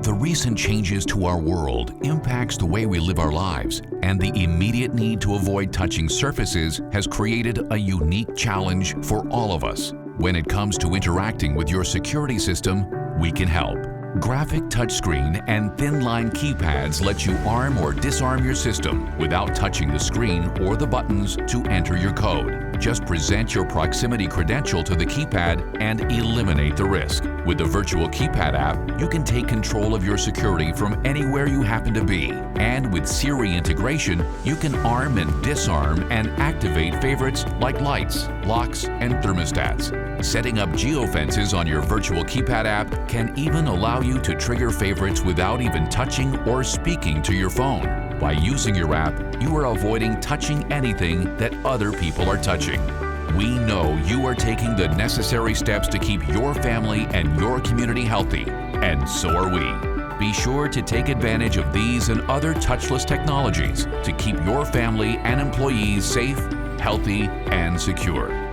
The recent changes to our world impacts the way we live our lives, and the immediate need to avoid touching surfaces has created a unique challenge for all of us. When it comes to interacting with your security system, we can help. Graphic touchscreen and thin-line keypads let you arm or disarm your system without touching the screen or the buttons to enter your code. Just present your proximity credential to the keypad and eliminate the risk. With the virtual keypad app, you can take control of your security from anywhere you happen to be. And with Siri integration, you can arm and disarm and activate favorites like lights, locks, and thermostats. Setting up geofences on your virtual keypad app can even allow you to trigger favorites without even touching or speaking to your phone. By using your app, you are avoiding touching anything that other people are touching. We know you are taking the necessary steps to keep your family and your community healthy, and so are we. Be sure to take advantage of these and other touchless technologies to keep your family and employees safe, healthy, and secure.